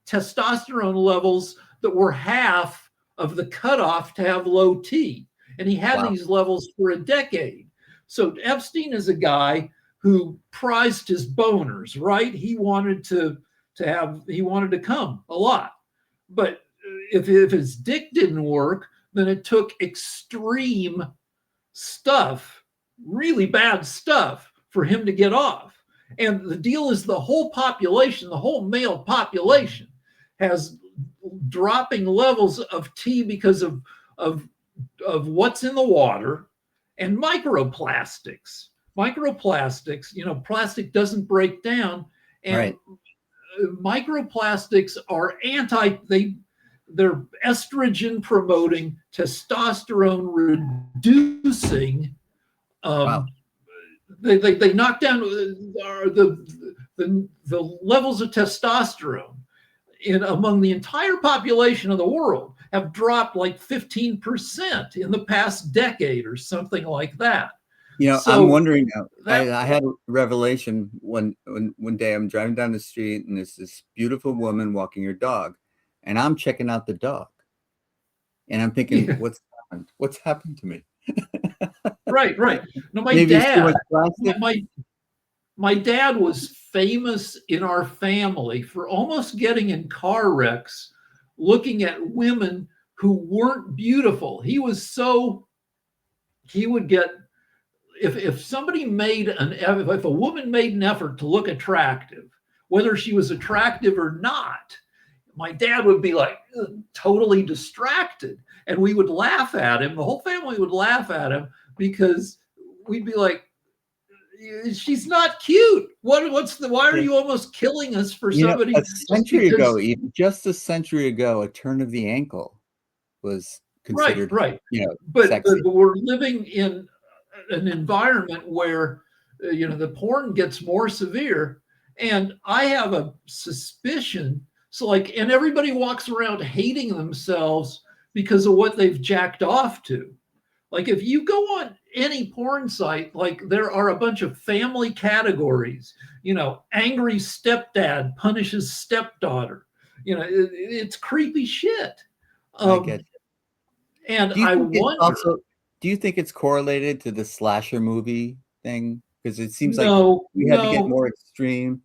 B: testosterone levels that were half of the cutoff to have low T. And he had
A: wow.
B: these levels for a decade. So Epstein is a guy who prized his boners, right? He wanted to come a lot. But if his dick didn't work, then it took extreme stuff, really bad stuff, for him to get off. And the deal is the whole population, the whole male population, has dropping levels of T because of what's in the water and microplastics. Plastic doesn't break down, and
A: Right.
B: Microplastics are they're estrogen promoting, testosterone reducing.
A: Wow.
B: They knock down the levels of testosterone among the entire population of the world have dropped like 15% in the past decade or something like that.
A: I'm
B: So
A: wondering.
B: that
A: I had a revelation one day. I'm driving down the street, and there's this beautiful woman walking her dog, and I'm checking out the dog, and I'm thinking,
B: yeah,
A: what's happened? What's happened to me?
B: right. No,
A: Maybe it's too much plastic.
B: my dad was famous in our family for almost getting in car wrecks looking at women who weren't beautiful. He would get, if somebody if a woman made an effort to look attractive, whether she was attractive or not, my dad would be like totally distracted, and we would laugh at him. The whole family would laugh at him because we'd be like, she's not cute. Why are
A: Yeah.
B: you almost killing us for
A: You know, a
B: somebody just
A: century ago,
B: because?
A: even just a century ago, a turn of the ankle was
B: Right,
A: considered,
B: right. But
A: sexy.
B: we're living in an environment where the porn gets more severe, and I have a suspicion. So and everybody walks around hating themselves because of what they've jacked off to. Like if you go on any porn site, like there are a bunch of family categories. Angry stepdad punishes stepdaughter. It's creepy shit.
A: I get.
B: Um, and
A: Do you
B: I
A: think it's
B: wonder,
A: also? Do you think it's correlated to the slasher movie thing? Because it seems like
B: no,
A: we had to get
B: no.
A: more extreme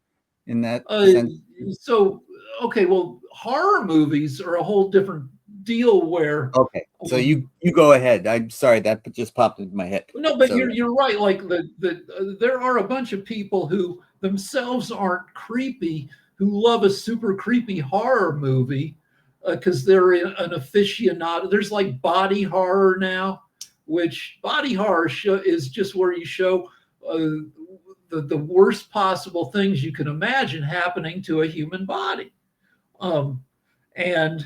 A: in that
B: Uh,
A: sense.
B: so, okay, well, horror movies are a whole different deal where,
A: Okay, so you
B: um,
A: you go ahead. I'm sorry, that just popped into my head.
B: no, but
A: So
B: you're right. Like there are a bunch of people who themselves aren't creepy who love a super creepy horror movie because they're an aficionado. There's like body horror now, which body horror is just where you show uh, the worst possible things you can imagine happening to a human body. Um, and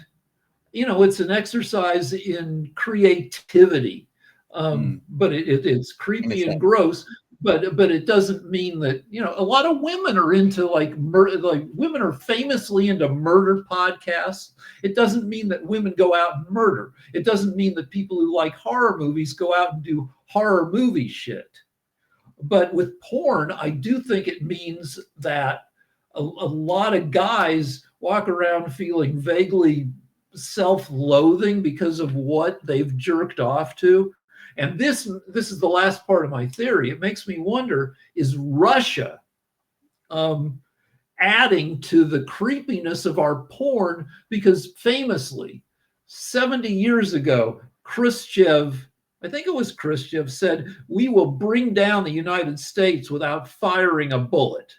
B: it's an exercise in creativity,
A: mm,
B: but it's
A: in a
B: creepy and
A: sense,
B: gross. But it doesn't mean that a lot of women are into like murder. Like women are famously into murder podcasts. It doesn't mean that women go out and murder. It doesn't mean that people who like horror movies go out and do horror movie shit. But with porn, I do think it means that a lot of guys walk around feeling vaguely self-loathing because of what they've jerked off to. And this is the last part of my theory. It makes me wonder: is Russia um, adding to the creepiness of our porn? Because famously, 70 years ago, Khrushchev, I think it was Khrushchev, said, "We will bring down the United States without firing a bullet.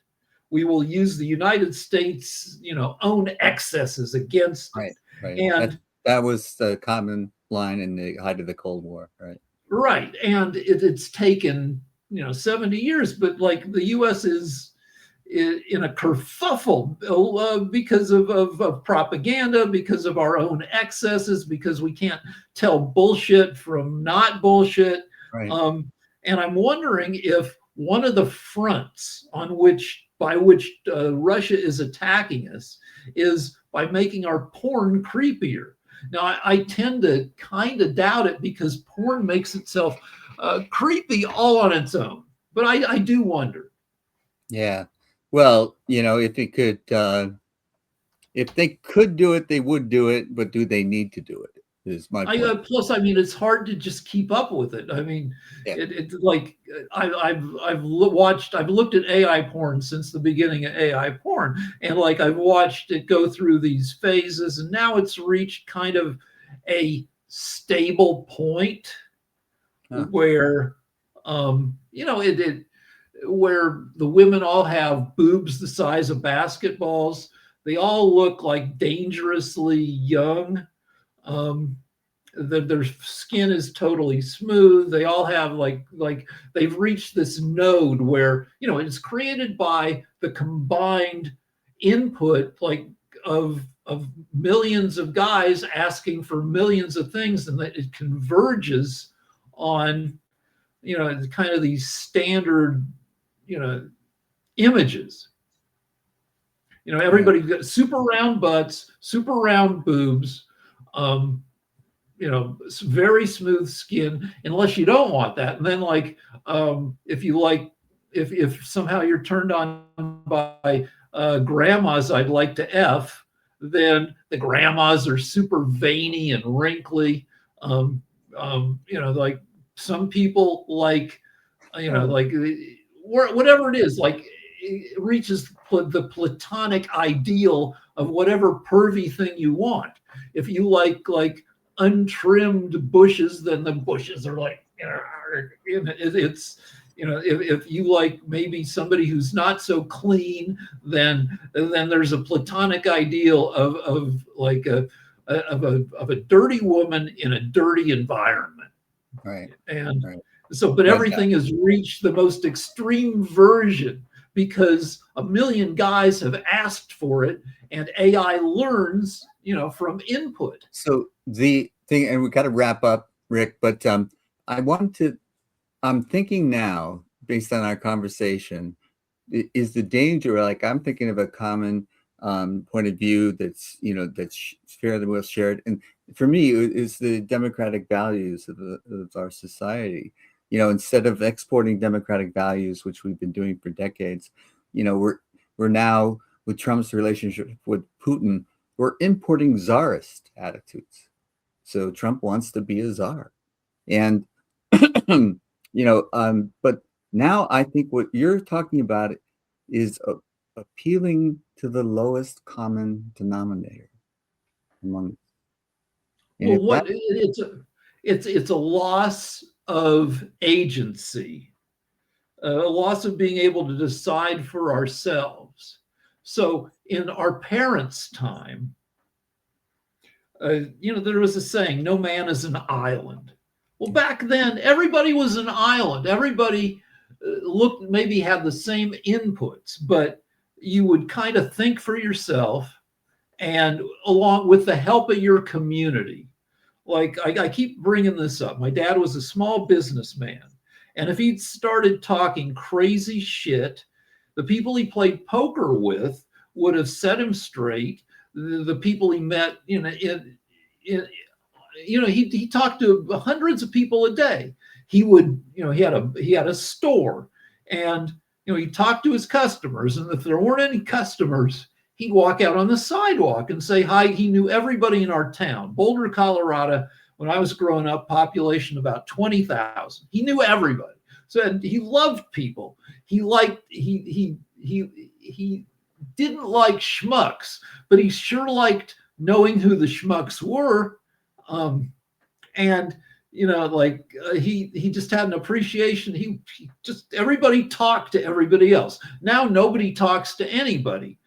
B: We will use the United States, own excesses against it."
A: right? Right.
B: And
A: That was the common line in the height of the Cold War, right?
B: right, and it's taken 70 years, but like the U.S. is in a kerfuffle because of propaganda, because of our own excesses, because we can't tell bullshit from not bullshit.
A: Right.
B: Um, and I'm wondering if one of the fronts by which Russia is attacking us is by making our porn creepier. Now, I tend to kind of doubt it because porn makes itself creepy all on its own. But I do wonder.
A: Yeah. Well, if they could do it, they would do it, but do they need to do it? Is my point.
B: Plus, I mean, it's hard to just keep up with it. I mean,
A: Yeah.
B: it's like I've looked at AI porn since the beginning of AI porn, and like I've watched it go through these phases, and now it's reached kind of a stable point
A: Huh.
B: where, it where the women all have boobs the size of basketballs. They all look like dangerously young. Um, their skin is totally smooth. They all have like they've reached this node where it's created by the combined input of millions of guys asking for millions of things, and that it converges on kind of these standard images.
A: Right.
B: Everybody's got super round butts, super round boobs, um, very smooth skin, unless you don't want that. And then if you like, if somehow you're turned on by grandmas I'd like to F, then the grandmas are super veiny and wrinkly. Like some people like,
A: Oh,
B: like whatever it is, like it reaches the platonic ideal of whatever pervy thing you want. If you like untrimmed bushes, then the bushes are like it's if you like maybe somebody who's not so clean, then there's a platonic ideal of like a dirty woman in a dirty environment.
A: Right.
B: And
A: Right.
B: so, but
A: No doubt.
B: everything has reached the most extreme version because a million guys have asked for it, and AI learns, from input.
A: So the thing, and we got to wrap up, Rick, but I want to, I'm thinking now, based on our conversation, is the danger, like I'm thinking of a common point of view that's, that's fairly well shared. And for me, is the democratic values of our society. Instead of exporting democratic values, which we've been doing for decades, we're now, with Trump's relationship with Putin, we're importing czarist attitudes. So Trump wants to be a czar. And, but now I think what you're talking about is appealing to the lowest common denominator among. And
B: Well,
A: if that,
B: it's a loss of agency, a loss of being able to decide for ourselves. So in our parents' time, there was a saying, no man is an island. Well, back then, everybody was an island. Everybody maybe had the same inputs, but you would kind of think for yourself and along with the help of your community. Like I keep bringing this up. My dad was a small businessman. And if he'd started talking crazy shit, the people he played poker with would have set him straight. The people he met, he talked to hundreds of people a day. He would, he had a store, and he talked to his customers. And if there weren't any customers, he'd walk out on the sidewalk and say hi. He knew everybody in our town, Boulder, Colorado. When I was growing up, population about 20,000. He knew everybody. So and he loved people. He didn't like schmucks, but he sure liked knowing who the schmucks were. And he just had an appreciation. He just, everybody talked to everybody else. Now nobody talks to anybody.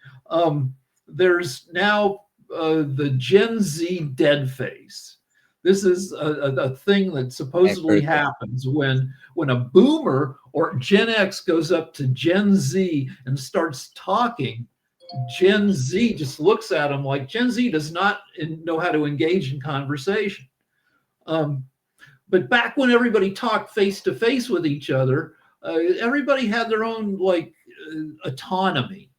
B: There's now the Gen Z dead face. This is a thing that supposedly happens when a boomer or Gen X goes up to Gen Z and starts talking. Gen Z just looks at them like Gen Z does not know how to engage in conversation. But back when everybody talked face to face with each other, everybody had their own autonomy.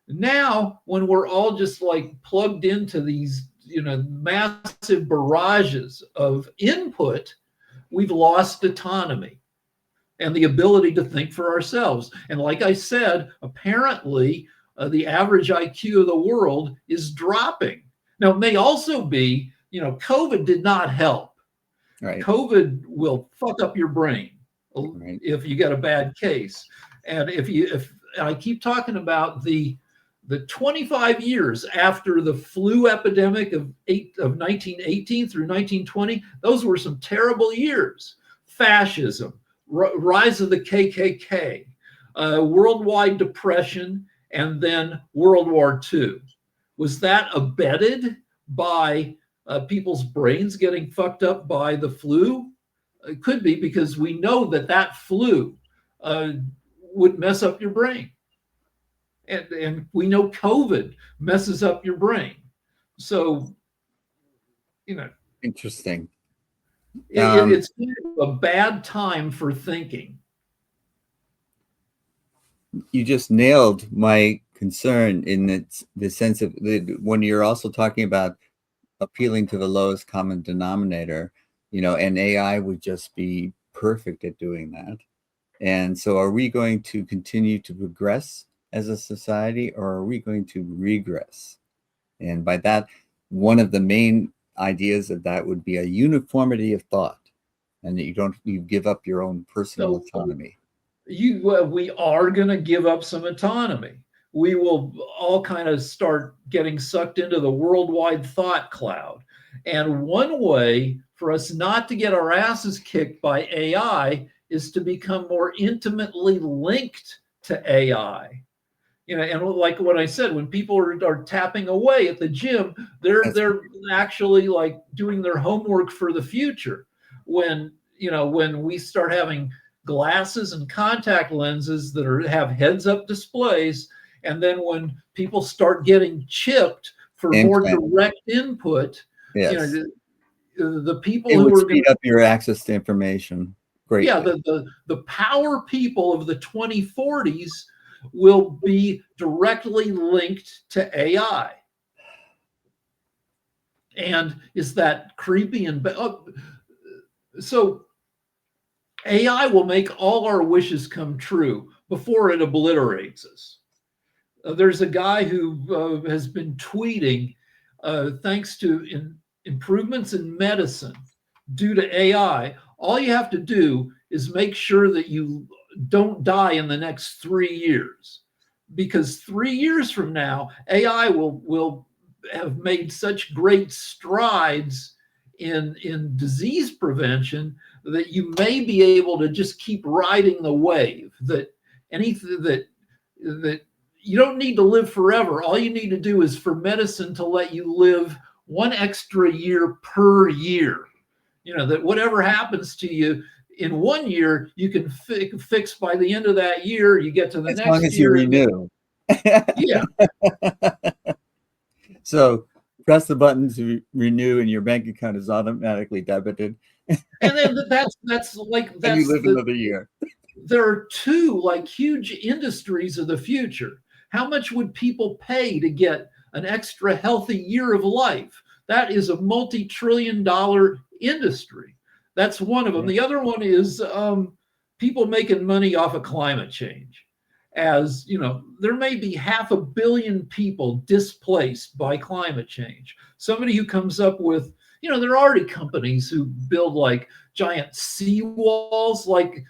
B: Now, when we're all just plugged into these, massive barrages of input, we've lost autonomy and the ability to think for ourselves. And like I said, apparently the average IQ of the world is dropping. Now, it may also be, COVID did not help.
A: right.
B: COVID will fuck up your brain
A: Right.
B: if you get a bad case. And if I keep talking about the 25 years after the flu epidemic of 1918 through 1920, those were some terrible years. Fascism, rise of the KKK, worldwide depression, and then World War II. Was that abetted by people's brains getting fucked up by the flu? It could be, because we know that flu would mess up your brain. And we know COVID messes up your brain. So,
A: Interesting.
B: It's a bad time for thinking.
A: You just nailed my concern in the sense of when you're also talking about appealing to the lowest common denominator, and AI would just be perfect at doing that. And so are we going to continue to progress as a society, or are we going to regress? And by that, one of the main ideas of that would be a uniformity of thought, and that you give up your own personal autonomy.
B: We are going to give up some autonomy. We will all kind of start getting sucked into the worldwide thought cloud. And one way for us not to get our asses kicked by AI is to become more intimately linked to AI. And like what I said, when people are tapping away at the gym, they're
A: That's
B: they're actually like doing their homework for the future. When we start having glasses and contact lenses that have heads up displays, and then when people start getting chipped for more
A: implant.
B: direct input, you know
A: Yes.
B: the
A: It
B: people who
A: would
B: are going
A: speed
B: to,
A: up your access to information
B: yeah,
A: greatly.
B: the power people of the 2040s will be directly linked to AI. And is that creepy? So AI will make all our wishes come true before it obliterates us. There's a guy who has been tweeting, thanks to improvements in medicine due to AI, all you have to do is make sure that you don't die in the next 3 years. Because 3 years from now, AI will have made such great strides in disease prevention that you may be able to just keep riding the wave. That anything that you don't need to live forever. All you need to do is for medicine to let you live one extra year per year. That whatever happens to you in 1 year, you can fix by the end of that year. You get to the
A: As long
B: next
A: as you
B: year.
A: renew.
B: Yeah.
A: So press the button to renew, and your bank account is automatically debited,
B: And then that's like,
A: and you
B: that's
A: live another year.
B: there are two like huge industries of the future. How much would people pay to get an extra healthy year of life? That is a multi-trillion-dollar industry. That's one of them.
A: Yeah.
B: The other one is people making money off of climate change. As you know, there may be 500 million people displaced by climate change. Somebody who comes up with, there are already companies who build like giant seawalls, like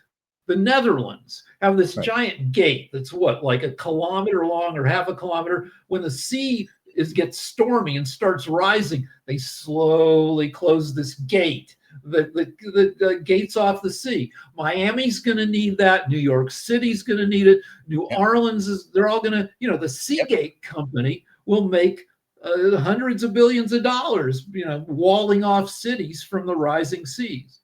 B: the Netherlands have this
A: Right.
B: giant gate that's what, like a kilometer long or half a kilometer. When the sea gets stormy and starts rising, they slowly close this gate. The gates off the sea. Miami's going to need that. New York City's going to need it. New
A: Yep.
B: Orleans they're all going to, the
A: Yep.
B: Seagate company will make hundreds of billions of dollars, walling off cities from the rising seas.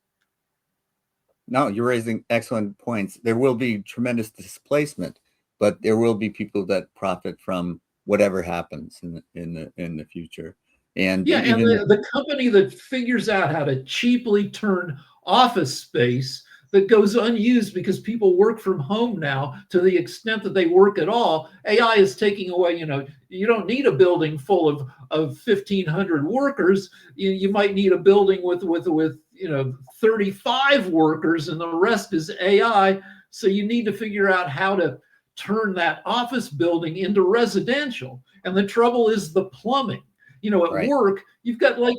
A: No, you're raising excellent points. There will be tremendous displacement, but there will be people that profit from whatever happens in the future. And
B: Yeah, and
A: even
B: the company that figures out how to cheaply turn office space that goes unused because people work from home now to the extent that they work at all, AI is taking away, you don't need a building full of 1,500 workers. You might need a building with 35 workers and the rest is AI. So you need to figure out how to turn that office building into residential. And the trouble is the plumbing. At
A: right.
B: work, you've got like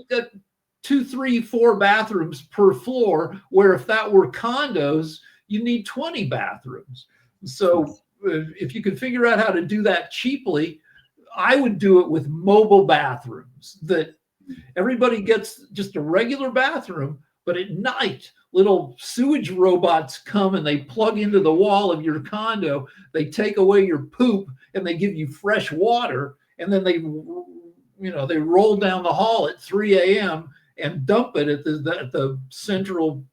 B: 2, 3, 4 bathrooms per floor, where if that were condos, you need 20 bathrooms. So if you could figure out how to do that cheaply, I would do it with mobile bathrooms that everybody gets just a regular bathroom, but at night, little sewage robots come and they plug into the wall of your condo. They take away your poop and they give you fresh water. And then they roll down the hall at 3 a.m. and dump it at the central.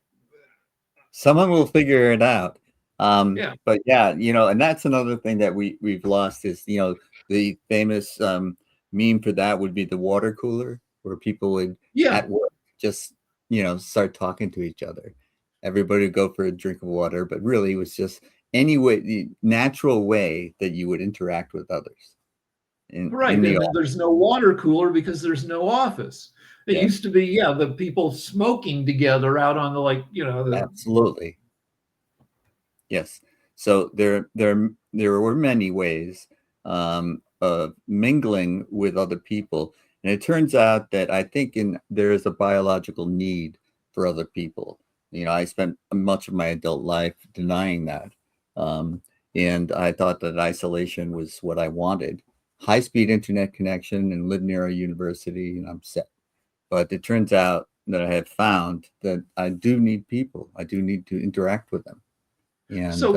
A: Someone will figure it out.
B: Yeah.
A: But yeah, and that's another thing that we've lost is, the famous meme for that would be the water cooler, where people would
B: Yeah.
A: at work just, start talking to each other. Everybody would go for a drink of water, but really it was just any way, the natural way that you would interact with others in
B: Right.
A: the
B: And then
A: office.
B: there's no water cooler because there's no office. It
A: Yes,
B: used to be, yeah, the people smoking together out on the
A: absolutely. Yes. So there were many ways of mingling with other people, and it turns out that I think there is a biological need for other people. I spent much of my adult life denying that, um, and I thought that isolation was what I wanted. High-speed internet connection and live near a university, and I'm set. But it turns out that I have found that I do need people. I do need to interact with them. And
B: So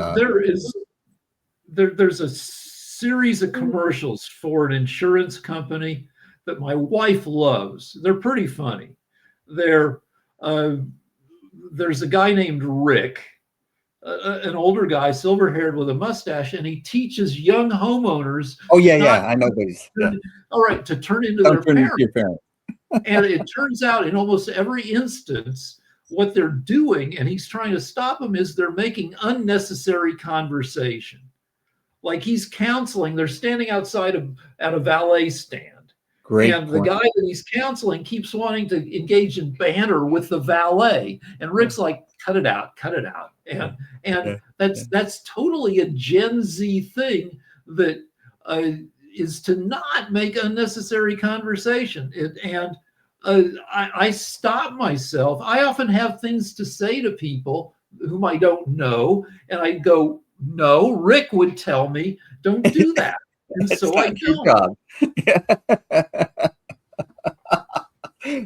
B: there's a series of commercials for an insurance company that my wife loves. They're pretty funny. They're uh, there's a guy named Rick, an older guy, silver haired with a mustache, and he teaches young homeowners
A: oh yeah,
B: not
A: yeah, I know these. Yeah.
B: all right to turn into
A: Don't
B: their
A: turn into
B: parents.
A: your parent.
B: And it turns out in almost every instance, what they're doing, and he's trying to stop them, is they're making unnecessary conversation. Like he's counseling, they're standing outside at a valet stand.
A: Great
B: And the
A: point.
B: guy that he's counseling keeps wanting to engage in banter with the valet. And Rick's like, cut it out, cut it out. And that's totally a Gen Z thing that is to not make unnecessary conversation. I stop myself. I often have things to say to people whom I don't know, and I go, no, Rick would tell me, don't do that. And
A: It's
B: so I
A: not your
B: don't.
A: job.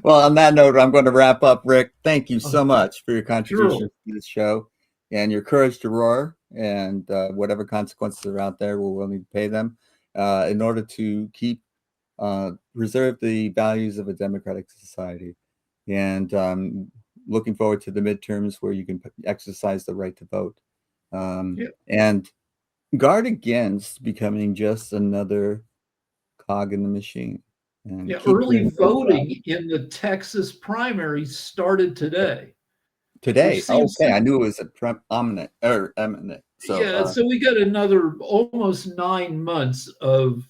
A: Well, on that note, I'm going to wrap up. Rick, thank you so much for your contribution
B: Sure.
A: to this show and your courage to roar, and whatever consequences are out there, we're willing to pay them in order to keep preserve the values of a democratic society. And looking forward to the midterms where you can exercise the right to vote,
B: Yeah.
A: and guard against becoming just another cog in the machine. And
B: Yeah,
A: keep
B: early
A: doing your job.
B: voting in the Texas primaries started today, which
A: Today.
B: seems
A: Okay, I knew it was a prominent or eminent. So
B: yeah. So we got another almost 9 months of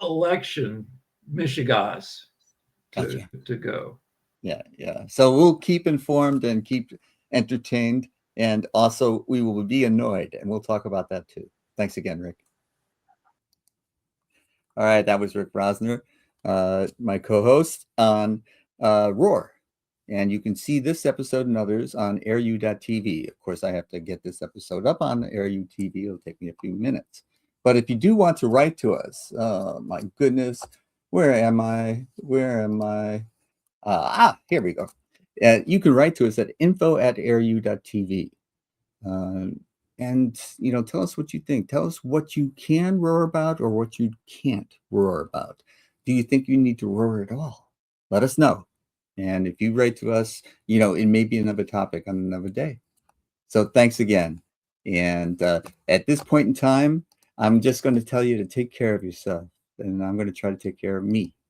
B: election Michigas
A: gotcha.
B: to go.
A: Yeah, yeah. So we'll keep informed and keep entertained, and also we will be annoyed, and we'll talk about that too. Thanks again, Rick. All right, that was Rick Rosner, my co-host on Roar. And you can see this episode and others on airu.tv. Of course, I have to get this episode up on AirU TV. It'll take me a few minutes. But if you do want to write to us, my goodness, where am I? Where am I? Here we go. You can write to us at info@airu.tv. And tell us what you think. Tell us what you can roar about or what you can't roar about. Do you think you need to roar at all? Let us know. And if you write to us, it may be another topic on another day. So thanks again. And at this point in time, I'm just going to tell you to take care of yourself, and I'm going to try to take care of me.